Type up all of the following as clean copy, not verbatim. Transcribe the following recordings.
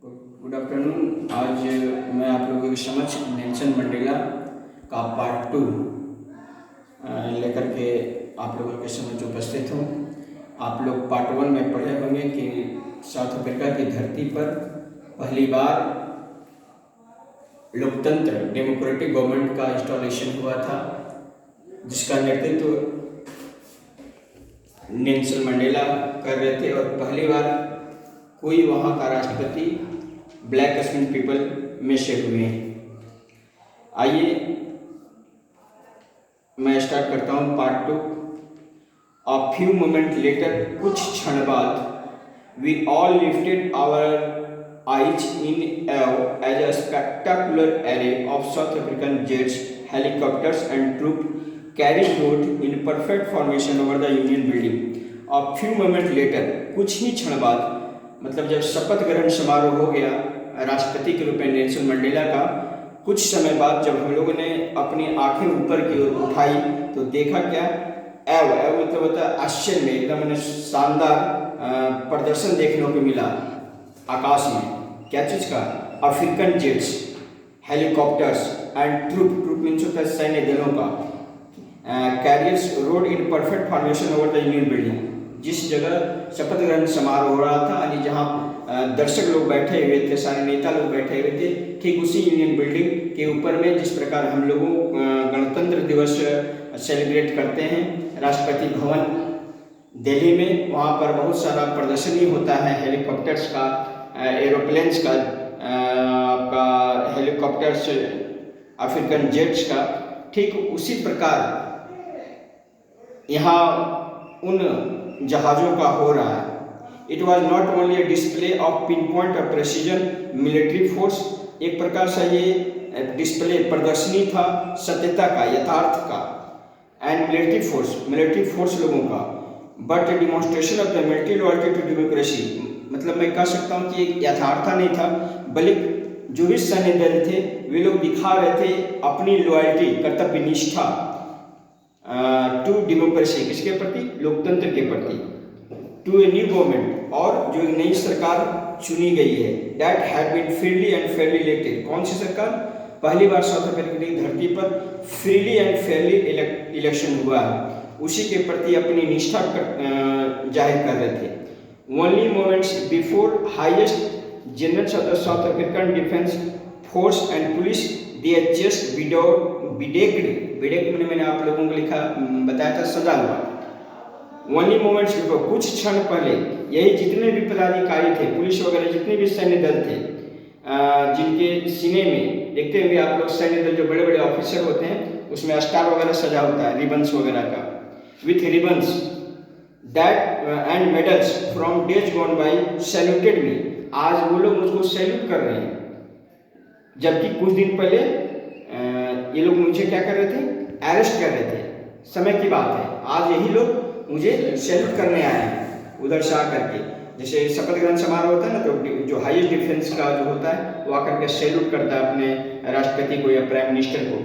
Good afternoon. आज मैं आप लोगों के समक्ष नेल्सन मंडेला का पार्ट 2 लेकर के आप लोगों के समक्ष उपस्थित हूँ। आप लोग पार्ट 1 में पढ़े होंगे कि साउथ अफ्रीका की धरती पर पहली बार लोकतंत्र डेमोक्रेटिक गवर्नमेंट का इंस्टॉलेशन हुआ था, जिसका नेतृत्व नेल्सन मंडेला कर रहे थे। और पहली बार कोई वहाँ का राष्ट्रपति ब्लैक स्किन पीपल में से हुए हैं। आइए मैं स्टार्ट करता हूँ part 2। A few moment later, कुछ क्षण बाद, we all lifted our eyes in awe as a spectacular array of South African jets, helicopters and troops carried out in perfect formation over the Union Building. A few moments later, कुछ ही क्षण बाद, मतलब जब शपथ ग्रहण समारोह हो गया राष्ट्रपति के रूप में नेल्सन मंडेला का, कुछ समय बाद जब हम लोगों ने अपनी आंखें ऊपर की ओर उठाई तो देखा क्या, एव मतलब होता है आश्चर्य में, एकदम शानदार प्रदर्शन देखने को मिला आकाश में। क्या चीज़ का? African jets, helicopters and troop means होता है सैन्य दलों का, carriers rode in perfect formation over the Union Building. जिस जगह शपथ ग्रहण समारोह हो रहा था, यानी जहाँ दर्शक लोग बैठे हुए थे, सारे नेता लोग बैठे हुए थे, ठीक उसी यूनियन बिल्डिंग के ऊपर में जिस प्रकार हम लोगों गणतंत्र दिवस सेलिब्रेट करते हैं, राष्ट्रपति भवन दिल्ली में, वहाँ पर बहुत सारा प्रदर्शनी होता है हेलीकॉप्टर्स का, एरोप्लेन्स का, आपका हेलीकॉप्टर्स, अफ्रीकन जेट्स का। ठीक उसी प्रकार यहाँ उन जहाज़ों का हो रहा है। It was not only a display of pin point of precision military force, एक प्रकार से ये डिस्प्ले प्रदर्शनी था सत्यता का, यथार्थ का, एंड मिलिट्री फोर्स लोगों का, but demonstration of the military loyalty to democracy. मतलब मैं कह सकता हूँ कि एक यथार्थता नहीं था, बल्कि जो भी सैन्य दल थे वे लोग दिखा रहे थे अपनी लॉयल्टी, कर्तव्य निष्ठा टू डेमोक्रेसी, किसके प्रति? लोकतंत्र के प्रति, टू ए न्यू गवर्नमेंट, और जो एक नई सरकार चुनी गई है, that had been freely and fairly elected. कौन सी सरकार? पहली बार साउथ अफ्रीका की धरती पर फ्रीली एंड फेयरली इलेक्शन हुआ है, उसी के प्रति अपनी निष्ठा जाहिर कर रहे थे। Only moments before highest generals of the South African defence force and police their chest bedecked, मैंने आप लोगों को लिखा बताया था सजा हुआ। ओनली मोमेंट्स बिफोर, कुछ क्षण पहले, यही जितने भी पदाधिकारी थे, पुलिस वगैरह जितने भी सैन्य दल थे, जिनके सीने में देखते हुए आप लोग सैन्य दल जो बड़े बड़े ऑफिसर होते हैं उसमें स्टार वगैरह सजा होता है, रिबन्स वगैरह का, with ribbons that and medals from days gone by saluted me. आज वो लोग मुझको सैल्यूट कर रहे हैं, जबकि कुछ दिन पहले ये लोग मुझे क्या कर रहे थे? अरेस्ट कर रहे थे। समय की बात है, आज यही लोग मुझे सैल्यूट करने आए हैं उधर से आकर के। जैसे शपथ ग्रहण समारोह होता है ना, तो जो हाईएस्ट डिफेंस का जो होता है वो आकर के सैल्यूट करता है अपने राष्ट्रपति को या प्राइम मिनिस्टर को।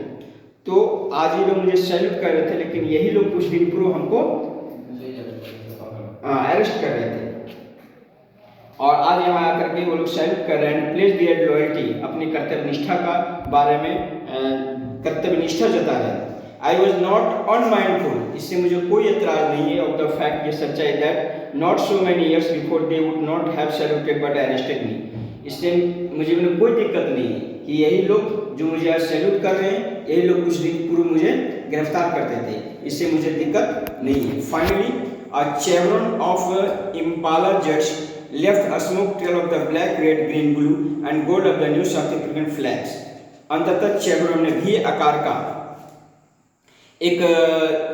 तो आज ये लोग मुझे सैल्यूट कर रहे थे, लेकिन यही लोग कुछ दिन पूर्व हमको अरेस्ट कर रहे थे, और आज यहाँ आकर के वो लोग सैल्यूट कर रहे हैं, प्लेस देयर लॉयल्टी, अपनी कर्तव्य निष्ठा का बारे में कर्तव्य निष्ठा जता रहे हैं। आई वॉज नॉट अनमाइंडफुल, इससे मुझे कोई एतराज नहीं है, ऑफ द फैक्ट, ये सच्चाई, that not so many years before they would not have saluted but arrested me. इससे मुझे कोई दिक्कत नहीं है कि यही लोग जो मुझे आज सैल्यूट कर रहे हैं, यही लोग कुछ दिन पूर्व मुझे गिरफ्तार करते थे, इससे मुझे दिक्कत नहीं है। Finally a chevron of Impala jets left a smoke trail of the black, red, green, blue and gold of the new South African flags. अंततः चेवरन ने भी आकार का एक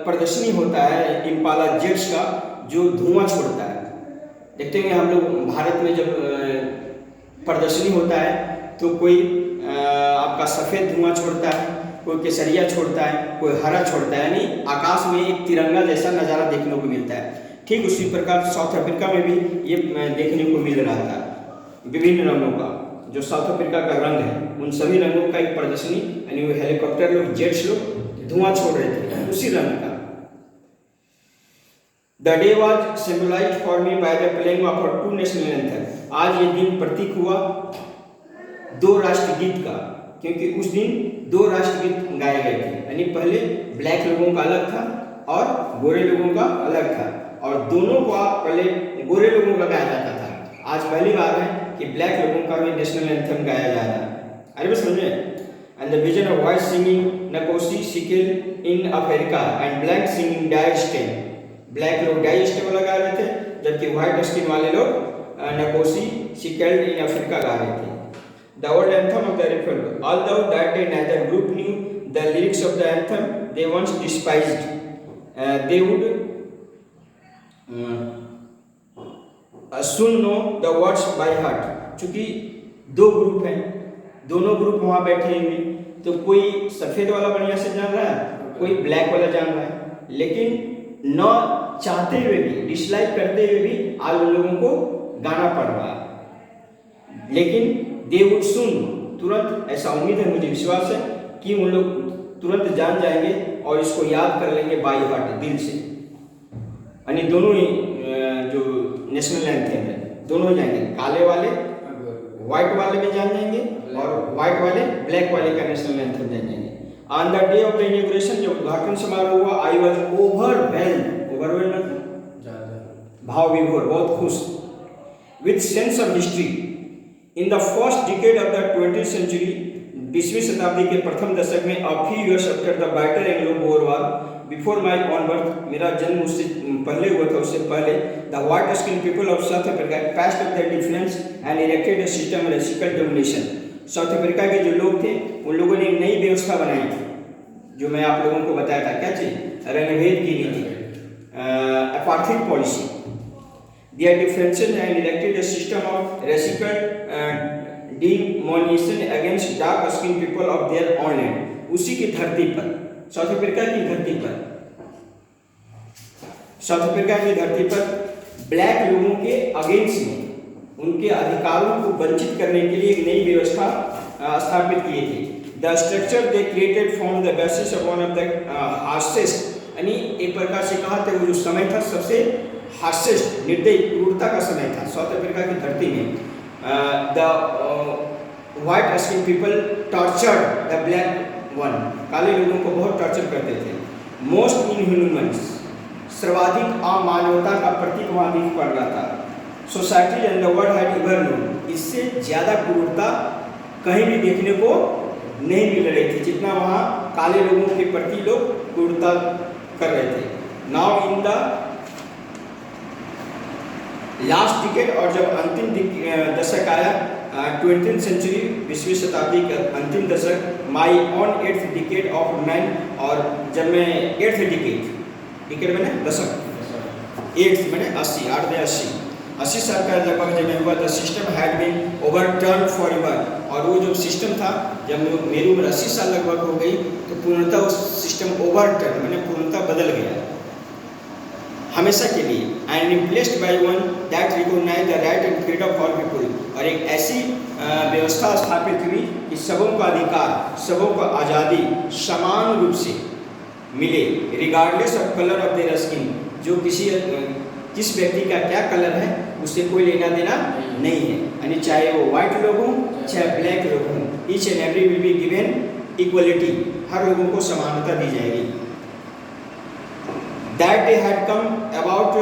प्रदर्शनी होता है इम्पाला जेट्स का, जो धुआं छोड़ता है। देखते हैं हम लोग भारत में जब प्रदर्शनी होता है तो कोई आपका सफ़ेद धुआं छोड़ता है, कोई केसरिया छोड़ता है, कोई हरा छोड़ता है, यानी आकाश में एक तिरंगा जैसा नज़ारा देखने को मिलता है। ठीक उसी प्रकार साउथ अफ्रीका में भी ये देखने को मिल रहा था, विभिन्न रंगों का, जो साउथ अफ्रीका का रंग है उन सभी रंगों का एक प्रदर्शनी, यानी वो हेलीकॉप्टर लोग, जेट्स लोग धुआं छोड़ रहे थे उसी रंग का। The day was symbolised for me by the playing of our 2 national anthem. आज ये दिन प्रतीक हुआ दो राष्ट्रगीत का, क्योंकि उस दिन दो राष्ट्रगीत गाए गए थे। यानी पहले ब्लैक लोगों का अलग था और गोरे लोगों का अलग था, और दोनों का पहले गोरे लोगों का गाया जाता था। आज पहली बार है कि ब्लैक लोगों का भी नेशनल एंथम गाया जा रहा है। अरे बस समझे। And the vision of white singing Nkosi Sikelel in Africa and black singing Die Stem. Black लोग डाइस्टेम वाला गा रहे थे, जबकि व्हाइट स्किन वाले लोग नकोसी सिकेल इन अफ्रीका गा रहे थे। The old anthem of the republic. Although that day neither group knew the lyrics of the anthem, they once despised. They would soon know the words by heart. चूंकि दो group हैं, दोनों group वहाँ बैठे हैं, तो कोई सफ़ेद वाला बढ़िया से जान रहा है, कोई ब्लैक वाला जान रहा है, लेकिन न चाहते हुए भी, डिसलाइक करते हुए भी आज उन लोगों को गाना पड़ रहा है। लेकिन दे वुड सून, तुरंत, ऐसा उम्मीद है, मुझे विश्वास है कि उन लोग तुरंत जान जाएंगे और इसको याद कर लेंगे बाई हार्ट, दिल से। यानी दोनों ही जो नेशनल एंथम है दोनों ही जाएंगे, काले वाले व्हाइट वाले में जान जाएंगे और व्हाइट वाले ब्लैक वाले का नेशनल एंथम जान जाएंगे। On the day of the inauguration, जब उद्घाटन समारोह हुआ, आई वाज ओवरवेल्म्ड, ओवरवेल्म्ड भाव विभोर, बहुत खुश, with sense of history. In the first decade of the 20th century, 20वीं शताब्दी के प्रथम दशक में, a few years after the bitter Anglo Boer war, before my own birth, मेरा जन्म उससे पहले हुआ था, उससे पहले, the white skin people of South Africa past of the difference and erected a system racial domination. South Africa के जो लोग थे उन लोगों ने एक नई व्यवस्था बनाई थी, जो मैं आप लोगों को बताया था, क्या चीज, रणभेद की नीति, apartheid policy. They are differences and erected a system of racial demonization against dark skinned people of their own land. उसी की धरती पर, साउथ अफ्रीका की धरती पर, साउथ अफ्रीका की धरती पर ब्लैक लोगों के अगेंस्ट में, उनके अधिकारों को वंचित करने के लिए एक नई व्यवस्था स्थापित की थी। The structure they created from the basis of one of the harshest, यानी एक प्रकार से कहा था, वो जो समय था सबसे हार्शेस्ट, निर्दयी, क्रूरता का समय था साउथ अफ्रीका की धरती में। The white skin people tortured the black one, काले लोगों को बहुत टॉर्चर करते थे। मोस्ट इनह्यूमन्स, सर्वाधिक अमानवता का प्रतीक वहाँ दिख पड़ रहा था। Society and the world had ever known, इससे ज़्यादा क्रूरता कहीं भी देखने को नहीं मिल रही थी जितना वहाँ काले लोगों के प्रति लोग क्रूरता कर रहे थे। Now in the last decade, और जब अंतिम दशक आया, 20th सेंचुरी, 20वीं शताब्दी का अंतिम दशक, my own 8th decade of man, और जब मैं 8th डिकेड मैंने दशक, 8th मैंने 80, 80 साल का लगभग जब मैं हुआ, the system had been overturn for ever, और वो जो सिस्टम था, जब मेरी उम्र 80 साल लगभग हो गई, तो पूर्णतः उस सिस्टम ओवरटर्न मैंने पूर्णतः बदल गया हमेशा के लिए। And replaced by one that recognise the right and freedom for people, और एक ऐसी व्यवस्था स्थापित हुई कि सबों का अधिकार, सबों को आज़ादी समान रूप से मिले, regardless of colour of their skin, जो किस व्यक्ति का क्या कलर है उससे कोई लेना देना नहीं है, यानी चाहे वो व्हाइट लोग हों चाहे ब्लैक लोग हों, each and every will be given equality, हर लोगों को समानता दी जाएगी। That day had come about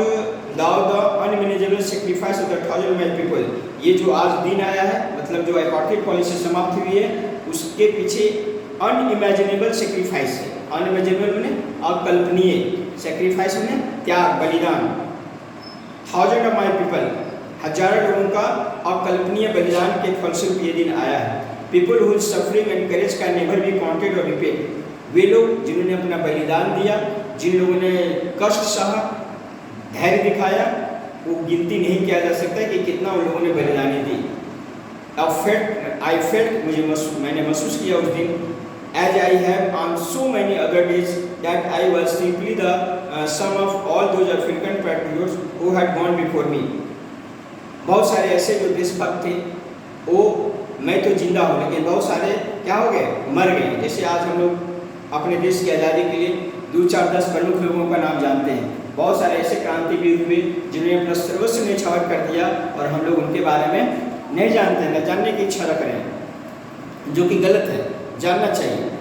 now the unmanageable sacrifice of the thousand male people. ये जो आज दिन आया है, मतलब जो अपार्थाइड पॉलिसी समाप्त हुई है, उसके पीछे अनइमेजिनेबल सेक्रीफाइस है। अनइमेजिनेबल माने अकल्पनीय, सेक्रीफाइस माने त्याग, बलिदान। थाउजेंड ऑफ माई पीपल, हजारों लोगों का अकल्पनीय बलिदान के फलस्वरूप ये दिन आया है। People whose suffering and courage can never be counted और रिपेड, वे लोग जिन्होंने अपना बलिदान दिया, जिन लोगों ने कष्ट सहा, धैर्य दिखाया, वो गिनती नहीं किया जा सकता कि कितना उन लोगों ने बलिदानी दी। आई फेल्ट, मैंने महसूस किया उस दिन, as I have on so many other days, that I was simply the sum of all those African patriots who had gone before me. बहुत सारे ऐसे जो देशभक्त थे, वो मैं तो जिंदा हूँ, लेकिन बहुत सारे क्या हो गए, मर गए। जैसे आज हम लोग अपने देश की आज़ादी के लिए 2, 4, 10 प्रमुख लोगों का नाम जानते हैं, बहुत सारे ऐसे क्रांतिवीर हुए जिन्होंने अपना सर्वस्व न्यौछावर कर दिया और हम लोग उनके बारे में नहीं जानते, न जानने की इच्छा रख रहे हैं, जो कि गलत है, जानना चाहिए।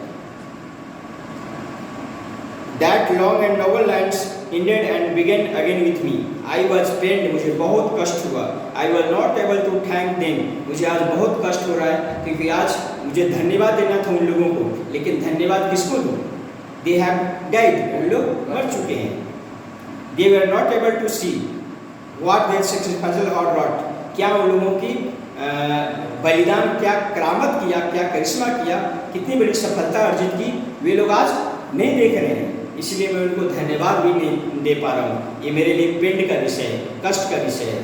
That long and noble lines ended and began again with me. I was pained, मुझे बहुत कष्ट हुआ। I was not able to thank them, मुझे आज बहुत कष्ट हो रहा है क्योंकि आज मुझे धन्यवाद देना था उन लोगों को, लेकिन धन्यवाद किसको दूँ? They have died, उन लोग मर चुके हैं। They were not able to see what their sacrificial had wrought, क्या उन लोगों की बलिदान, क्या करामत किया, क्या करिश्मा किया, कितनी बड़ी सफलता अर्जित की, वे लोग आज नहीं देख रहे हैं, इसलिए मैं उनको धन्यवाद भी नहीं दे पा रहा हूँ। ये मेरे लिए पेंड का विषय है, कष्ट का विषय है।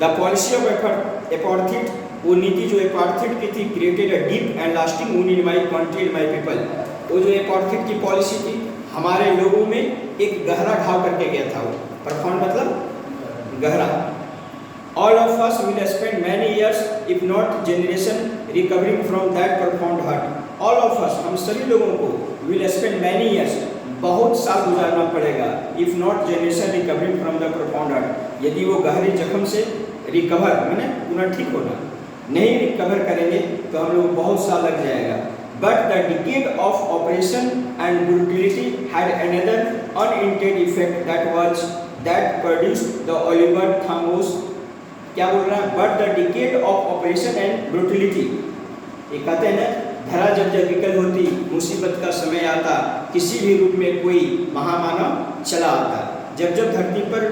द पॉलिसी ऑफ एपार्थीड, वो नीति जो एपार्थीड की थी, created a deep and lasting wound in my country and my people. वो जो एपार्थीड की पॉलिसी थी, हमारे लोगों में एक गहरा घाव करके गया था। वो प्रफाउंड मतलब गहरा। All of us will spend many years, if not generation, recovering from that profound hurt. All of us, हम सभी लोगों को will spend many years, बहुत साल गुजारना पड़ेगा, if not generation recovering from the profound hurt. यदि वो गहरे जख्म से रिकवर मैंने पुनः ठीक होना नहीं रिकवर करेंगे तो हम लोग बहुत साल लग जाएगा। But the decade of oppression and brutality had another unintended effect that produced the Oliver Thambos, क्या बोल रहा है? But the decade of oppression and brutality, ये कहते हैं ना, धरा जब जब विकल होती, मुसीबत का समय आता, किसी भी रूप में कोई महामानव चला आता। जब जब धरती पर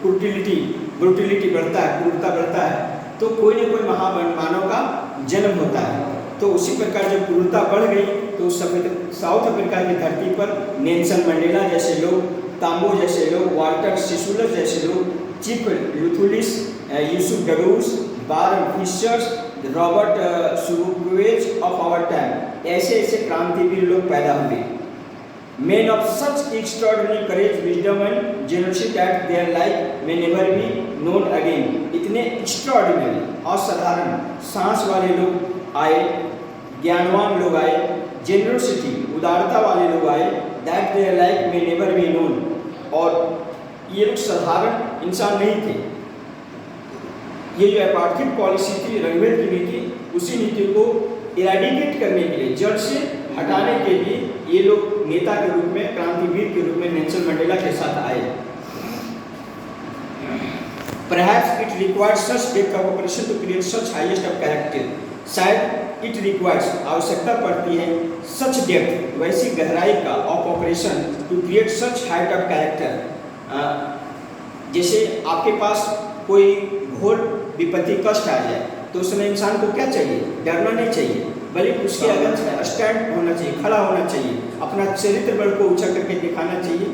ब्रुटिलिटी बढ़ता है, क्रूरता बढ़ता है, तो कोई न कोई महामानव का जन्म होता है। तो उसी प्रकार जब क्रूरता बढ़ गई तो साउथ अफ्रीका की धरती पर नेल्सन मंडेला जैसे लोग, तांबो जैसे लोग, वाल्टर सिसुलस जैसे लोग, chief Luthulis, Yusuf Dadoos, Bram Fischers, Robert Sobukwes of our time, ऐसे ऐसे क्रांतिवीर लोग पैदा हुए। Men of such extraordinary courage, wisdom and generosity that their life may never be known again. इतने extraordinary, असाधारण सांस वाले लोग आए, ज्ञानवान लोग आए, generosity उदारता वाले लोग आए, that their life may never be known, और ये लोग साधारण इंसान नहीं थे। ये जो एपार्थीड पॉलिसी थी, रंगभेद की नीति, उसी नीति को इरेडिकेट करने के लिए, जड़ से हटाने के लिए ये लोग नेता के रूप में, क्रांतिवीर के रूप में नेल्सन मंडेला के साथ आए। Perhaps it required such depth of operation to create such highest of character. शायद it requires, आवश्यकता पड़ती है, such depth, वैसी गहराई का of operation to create such height of character. जैसे आपके पास कोई घोर विपत्ति कष्ट आ जाए तो उसमें इंसान को क्या चाहिए? डरना नहीं चाहिए, बल्कि उसके अगेंस्ट स्टैंड होना चाहिए, खड़ा होना चाहिए, अपना चरित्र बल को ऊंचा करके दिखाना चाहिए।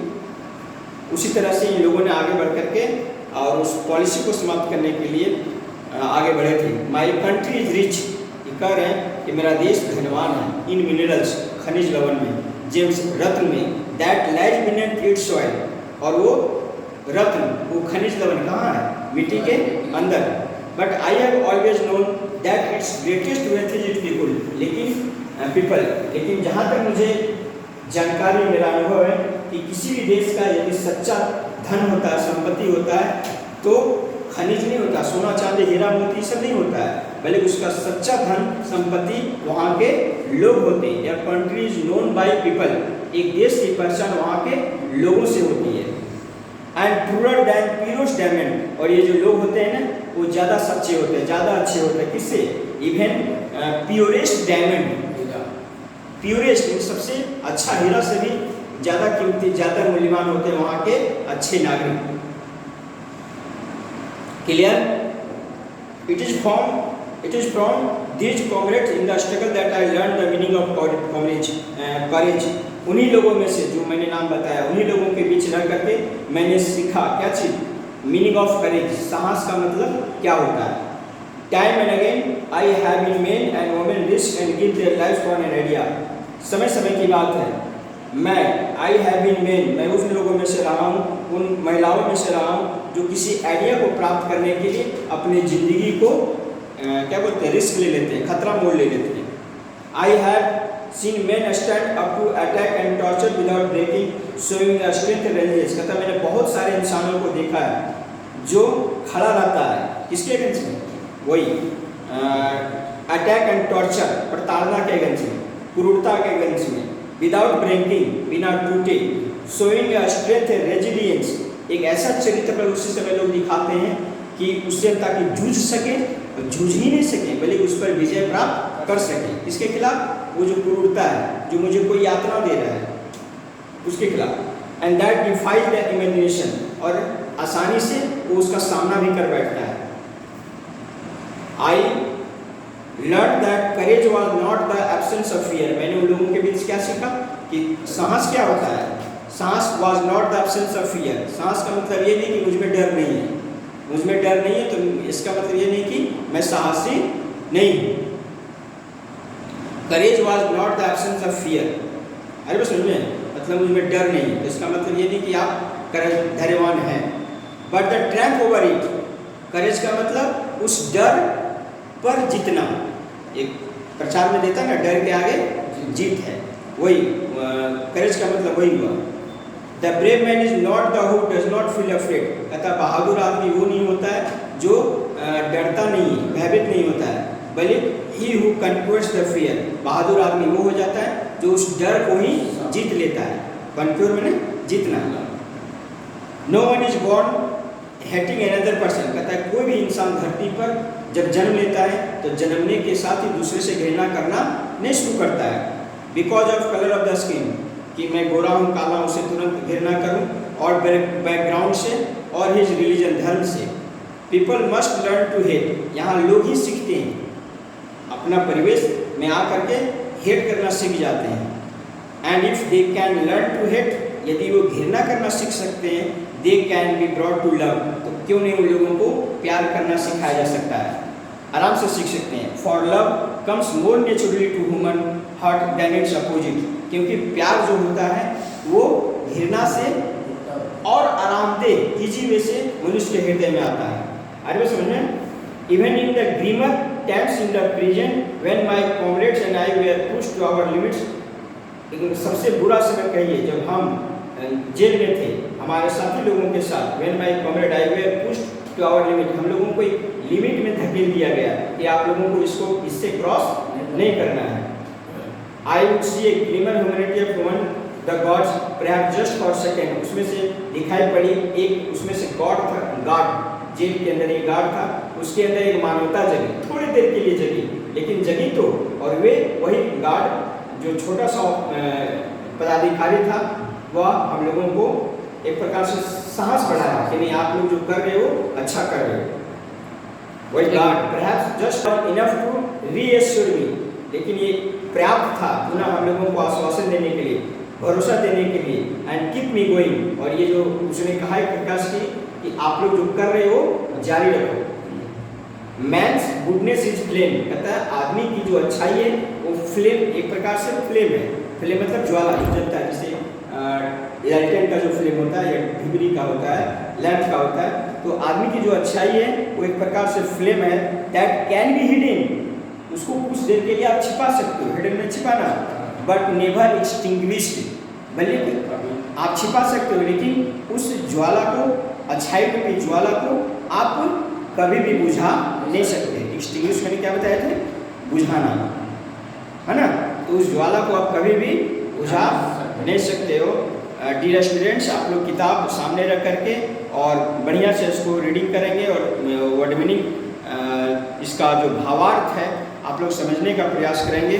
उसी तरह से इन लोगों ने आगे बढ़ करके और उस पॉलिसी को समाप्त करने के लिए आगे बढ़े थे। माई कंट्री इज रिच, ये कह रहे हैं कि मेरा देश धनवान है, इन मिनरल्स, खनिज लवण में, जेम्स रत्न में, that lies beneath it's soil, और वो रत्न, वो खनिज लवण कहाँ है? मिट्टी के अंदर। But I have always known that it's greatest wealth is it people, लेकिन जहाँ तक मुझे जानकारी, मेरा अनुभव है कि किसी भी देश का यदि सच्चा धन होता है, संपत्ति होता है, तो खनिज नहीं होता, सोना चांदी हीरा मोती सब नहीं होता है, बल्कि उसका सच्चा धन संपत्ति वहाँ के लोग होते हैं। या country is known by people, एक देश की पहचान वहाँ के लोगों से होती है। And truer than purest diamond, और ये जो लोग होते हैं ना, वो ज़्यादा सच्चे होते हैं, ज़्यादा अच्छे होते हैं। किससे? इवन प्योरेस्ट डायमंड, प्योरेस्ट सबसे अच्छा हीरा से भी ज़्यादा कीमती, ज़्यादा मूल्यवान होते हैं वहाँ के अच्छे नागरिक। Clear? It is from this comrades in the struggle that I learn the meaning of courage. उन्हीं लोगों में से जो मैंने नाम बताया, उन्हीं लोगों के बीच रह करके मैंने सीखा क्या चीज़? मीनिंग ऑफ करेज, साहस का मतलब क्या होता है। Time and again I have been men and women risk and give their life for an idea. समय समय की बात है, आई हैव बीन मेन, मैं उन लोगों में से रहा हूँ, उन महिलाओं में से रहा हूँ जो किसी आइडिया को प्राप्त करने के लिए अपनी ज़िंदगी को क्या बोलते हैं, रिस्क ले लेते हैं, खतरा मोल ले लेते हैं। I have seen men stand up to attack and torture without breaking, showing a strength and resilience। कहता मैंने बहुत सारे इंसानों को देखा है जो खड़ा रहता है किसके अगेंस्ट में, वही अटैक एंड टॉर्चर, प्रताड़ना के अगेंस्ट में, क्रूरता के अगेंस्ट में, विदाउट ब्रेकिंग, बिना टूटे, showing a strength and resilience, एक ऐसा चरित्र पर उसी समय लोग दिखाते हैं कि उससे ताकि जूझ सके, जूझ ही नहीं सके बल्कि उस पर विजय प्राप्त कर सके। इसके खिलाफ वो जो क्रूरता है, जो मुझे कोई यातना दे रहा है, उसके खिलाफ। And that defies the imagination, और आसानी से वो उसका सामना भी कर बैठता है। I learn that courage was not the absence of fear, मैंने उन लोगों के बीच क्या सीखा कि साहस क्या होता है। साहस was not the absence of fear, साहस का मतलब ये नहीं कि मुझ में डर नहीं है, मुझ में डर नहीं है तो इसका मतलब ये नहीं कि मैं साहसी नहीं हूँ। Courage was not the absence of fear, अरे बस समझ में, मतलब मुझ में डर नहीं है तो इसका मतलब ये नहीं कि आप धैर्यवान हैं। But the triumph over it, courage का मतलब उस डर पर जीतना, एक प्रचार में देता है ना, डर के आगे जीत है, वही करेज का मतलब वही हुआ। The brave man is not the who does not feel afraid, कहता बहादुर आदमी वो नहीं होता है जो डरता नहीं है, भयभीत नहीं होता है, बल्कि he who conquest the fear, बहादुर आदमी वो हो जाता है जो उस डर को ही जीत लेता है। कन्क्योर मैंने जीतना। No one is born hating another person, कहता है कोई भी इंसान धरती पर जब जन्म लेता है तो जन्मने के साथ ही दूसरे से घृणा करना नहीं शुरू करता है। Because of colour of the skin, कि मैं गोरा हूँ, काला हूँ, उसे तुरंत घृणा करूँ, और बैकग्राउंड से और हिज रिलीजन, धर्म से। People must learn to hate, यहाँ लोग ही सीखते हैं, अपना परिवेश में आकर के हेट करना सीख जाते हैं। And if they can learn to hate, यदि वो घृणा करना सीख सकते हैं, they can be brought to love, तो क्यों नहीं उन लोगों को प्यार करना सिखाया जा सकता है, आराम से सीख सकते हैं। For love comes more naturally to human heart than its opposite, क्योंकि प्यार जो होता है वो घृणा से और आरामदेह इजी वे से मनुष्य के हृदय में आता है। अरे समझ में, even in the grimmer times in the present when my comrades and I were pushed to our limits, सबसे बुरा समय कहिए जब हम जेल में थे हमारे साथी लोगों के साथ, when my comrade I were pushed to our limit, हम लोगों को एक लिमिट में धकेल दिया गया कि आप लोगों को इसको इससे क्रॉस नहीं करना है। I would see A glimmer humanity of human the gods perhaps just for second, उसमें से दिखाई पड़ी एक, उसमें से गॉड था, गार्ड, जेल के अंदर एक गार्ड था, उसके अंदर एक मानवता जगी, थोड़ी देर के लिए जगी, लेकिन जगी तो, और वे वही गार्ड जो छोटा सा पदाधिकारी था, वह हम लोगों को एक प्रकार से साहस बढ़ाया कि नहीं आप लोग जो कर रहे हो अच्छा कर रहे हो। वही guard perhaps just enough to reassure me, लेकिन ये पर्याप्त था पुनः हम लोगों को आश्वासन देने के लिए, भरोसा देने के लिए, एंड कीप मी गोइंग, और ये जो उसने कहा है प्रकाश की कि आप लोग जो कर रहे हो जारी रखो। मैंस गुडनेस इज फ्लेम, कहता है आदमी की जो अच्छाई है वो फ्लेम, एक प्रकार से फ्लेम है, फ्लेम मतलब ज्वाला जलता है, जैसे लालटेन का जो फ्लेम होता है या ढिबरी का होता है, लैंप का होता है, तो आदमी की जो अच्छाई है वो एक प्रकार से फ्लेम है, दैट कैन बी हिडन, उसको कुछ देर के लिए आप छिपा सकते हो, हिडन में छिपाना, बट नेवर एक्सटिंग्विश्ड, भले आप छिपा सकते हो लेकिन उस ज्वाला को, अच्छाई रूपी ज्वाला को आप कभी भी बुझा नहीं सकते। एक्सटिंग्विश करने क्या बताए थे, बुझाना, है ना, तो उस ज्वाला को आप कभी भी बुझा नहीं सकते हो। डियर स्टूडेंट्स, आप लोग किताब सामने रख करके और बढ़िया से इसको रीडिंग करेंगे और वर्ड मीनिंग, इसका जो भावार्थ है आप लोग समझने का प्रयास करेंगे।